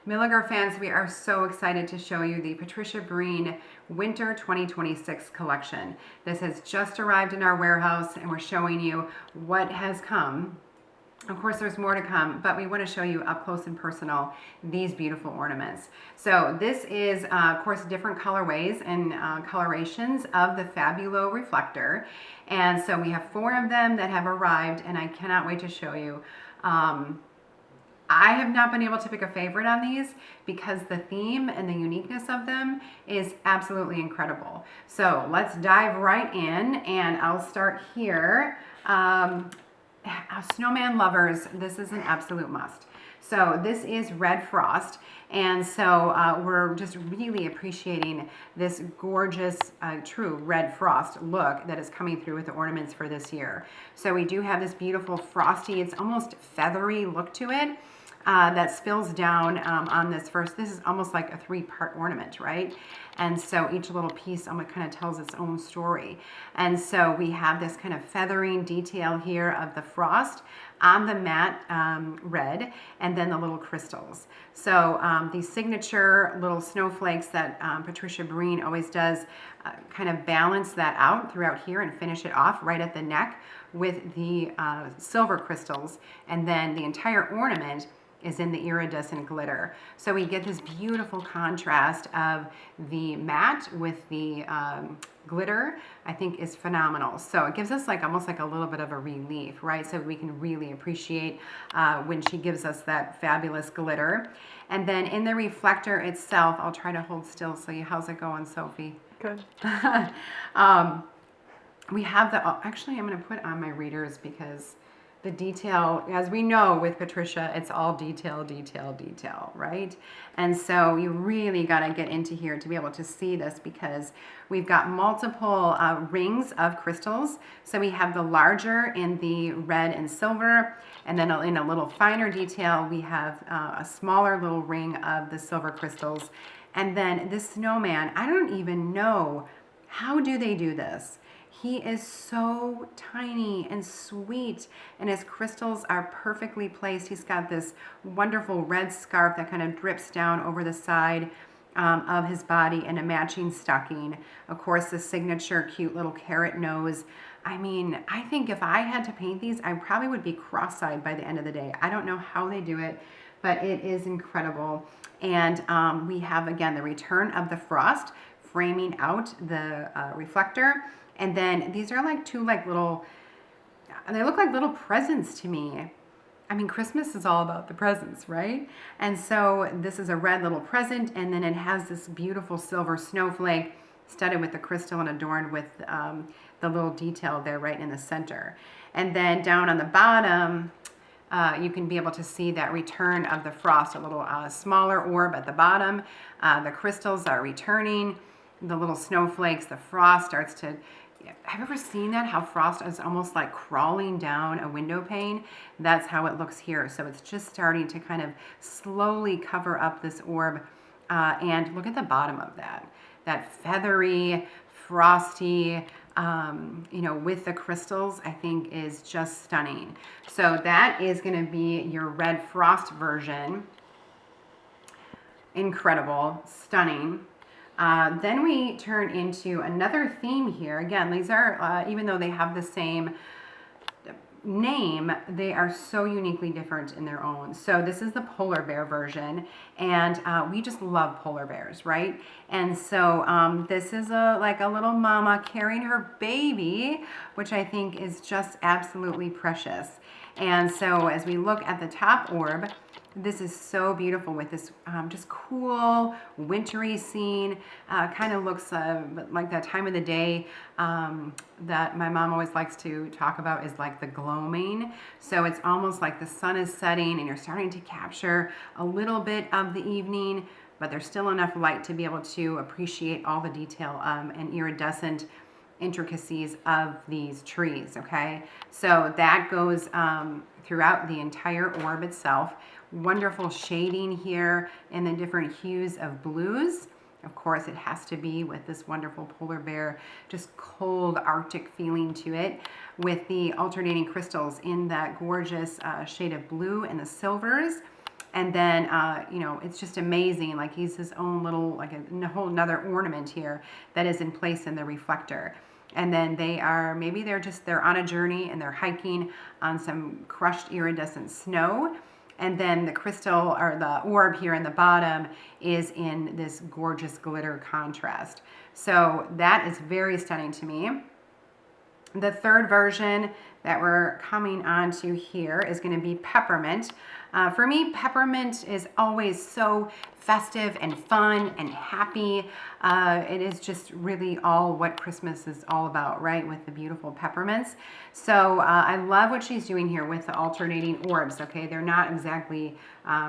Milliger fans, we are so excited to show you the Patricia Breen Winter 2026 collection. This has just arrived in our warehouse and we're showing you what has come. Of course, there's more to come, but we want to show you up close and personal these beautiful ornaments. So this is, of course, different colorways and colorations of the Fabuleux reflector. And so we have 4 of them that have arrived, and I cannot wait to show you. I have not been able to pick a favorite on these because the theme and the uniqueness of them is absolutely incredible. So let's dive right in, and I'll start here. Snowman lovers, this is an absolute must. So this is Red Frost, and so we're just really appreciating this gorgeous, true Red Frost look that is coming through with the ornaments for this year. So we do have this beautiful frosty, it's almost feathery look to it. That spills down on this first. This is almost like a 3-part ornament, right? And so each little piece kind of tells its own story. And so we have this kind of feathering detail here of the frost on the matte red, and then the little crystals. So these signature little snowflakes that Patricia Breen always does kind of balance that out throughout here and finish it off right at the neck with the silver crystals, and then the entire ornament is in the iridescent glitter. So we get this beautiful contrast of the matte with the glitter, I think is phenomenal. So it gives us like almost like a little bit of a relief, right? So we can really appreciate when she gives us that fabulous glitter. And then in the reflector itself, I'll try to hold still. So how's it going, Sophie? Good. We have the, actually I'm gonna put on my readers because the detail, as we know with Patricia, it's all detail, detail, detail, right? And so you really got to get into here to be able to see this because we've got multiple rings of crystals. So we have the larger in the red and silver, and then in a little finer detail, we have a smaller little ring of the silver crystals. And then this snowman, I don't even know, how do they do this? He is so tiny and sweet, and his crystals are perfectly placed. He's got this wonderful red scarf that kind of drips down over the side of his body, and a matching stocking. Of course, the signature cute little carrot nose. I mean, I think if I had to paint these, I probably would be cross-eyed by the end of the day. I don't know how they do it, but it is incredible. And we have, again, the return of the frost framing out the reflector. And then these are like 2 like little, they look like little presents to me. I mean, Christmas is all about the presents, right? And so this is a red little present, and then it has this beautiful silver snowflake studded with the crystal and adorned with the little detail there right in the center. And then down on the bottom, you can be able to see that return of the frost, a little smaller orb at the bottom. The crystals are returning. The little snowflakes, the frost starts to, have you ever seen that? How frost is almost like crawling down a window pane? That's how it looks here. So it's just starting to kind of slowly cover up this orb. And look at the bottom of that. That feathery, frosty, with the crystals, I think is just stunning. So that is going to be your Red Frost version. Incredible, stunning. Then we turn into another theme here. Again, these are, even though they have the same name, they are so uniquely different in their own. So this is the polar bear version, and we just love polar bears, right? And so this is like a little mama carrying her baby, which I think is just absolutely precious. And so as we look at the top orb, this is so beautiful with this just cool wintry scene. Kind of looks like that time of the day that my mom always likes to talk about is like the gloaming. So it's almost like the sun is setting and you're starting to capture a little bit of the evening, but there's still enough light to be able to appreciate all the detail and iridescent intricacies of these trees, okay? So that goes throughout the entire orb itself. Wonderful shading here in the different hues of blues. Of course, it has to be with this wonderful polar bear, just cold Arctic feeling to it, with the alternating crystals in that gorgeous shade of blue and the silvers. And then, you know, it's just amazing. Like he's his own little, like a whole another ornament here that is in place in the reflector. And then they are, maybe they're on a journey and they're hiking on some crushed iridescent snow. And then the crystal or the orb here in the bottom is in this gorgeous glitter contrast. So that is very stunning to me. The third version that we're coming on to here is going to be peppermint. For me, peppermint is always so festive and fun and happy. It is just really all what Christmas is all about, right? With the beautiful peppermints. So I love what she's doing here with the alternating orbs, okay? They're not exactly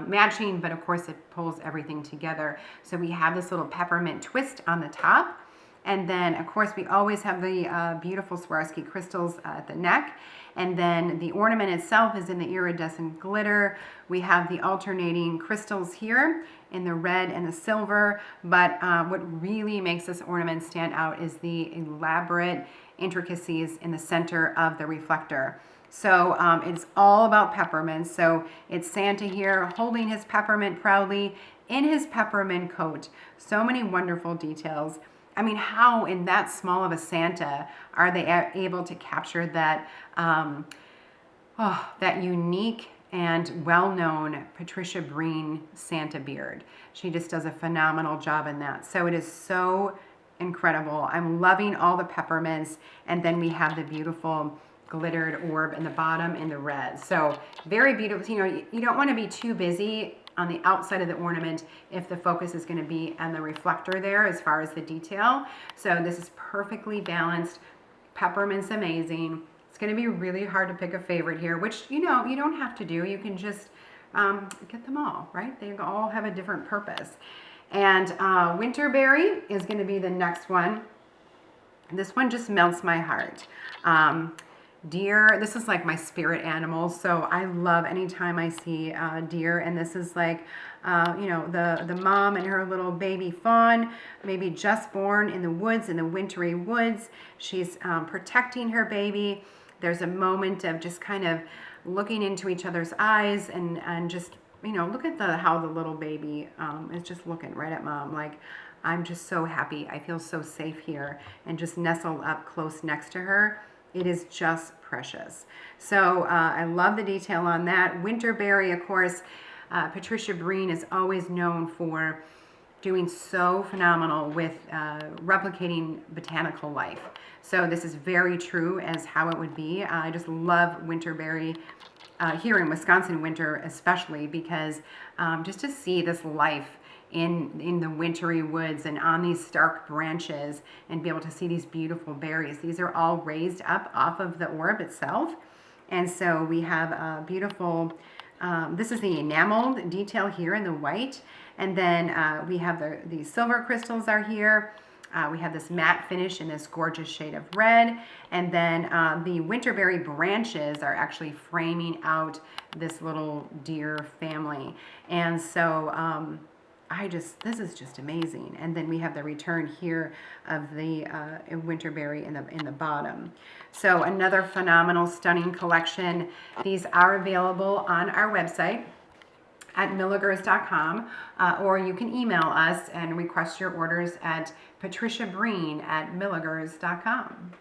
matching, but of course it pulls everything together. So we have this little peppermint twist on the top. And then, of course, we always have the beautiful Swarovski crystals at the neck. And then the ornament itself is in the iridescent glitter. We have the alternating crystals here in the red and the silver. But what really makes this ornament stand out is the elaborate intricacies in the center of the reflector. So it's all about peppermints. So it's Santa here holding his peppermint proudly in his peppermint coat. So many wonderful details. I mean, how in that small of a Santa are they able to capture that, that unique and well-known Patricia Breen Santa beard? She just does a phenomenal job in that. So it is so incredible. I'm loving all the peppermints. And then we have the beautiful glittered orb in the bottom in the red. So very beautiful. You know, you don't want to be too busy on the outside of the ornament if the focus is going to be on the reflector there as far as the detail. So this is perfectly balanced. Peppermint's amazing. It's going to be really hard to pick a favorite here, which, you know, you don't have to do. You can just get them all, right? They all have a different purpose. And Winterberry is going to be the next one. This one just melts my heart. Deer, this is like my spirit animal, so I love anytime I see deer, and this is like, you know, the mom and her little baby fawn, maybe just born in the woods, in the wintry woods. She's protecting her baby. There's a moment of just kind of looking into each other's eyes and just, you know, look at how the little baby is just looking right at mom, like, I'm just so happy. I feel so safe here and just nestled up close next to her. It is just precious. So I love the detail on that. Winterberry, of course, Patricia Breen is always known for doing so phenomenal with replicating botanical life. So this is very true as how it would be. I just love Winterberry here in Wisconsin winter especially, because just to see this life in the wintry woods and on these stark branches and be able to see these beautiful berries. These are all raised up off of the orb itself. And so we have a beautiful, this is the enameled detail here in the white. And then we have the silver crystals are here. We have this matte finish in this gorgeous shade of red. And then the Winterberry branches are actually framing out this little deer family. And so this is just amazing. And then we have the return here of the Winterberry in the bottom. So another phenomenal, stunning collection. These are available on our website at milligers.com, or you can email us and request your orders at patriciabreen@milligers.com.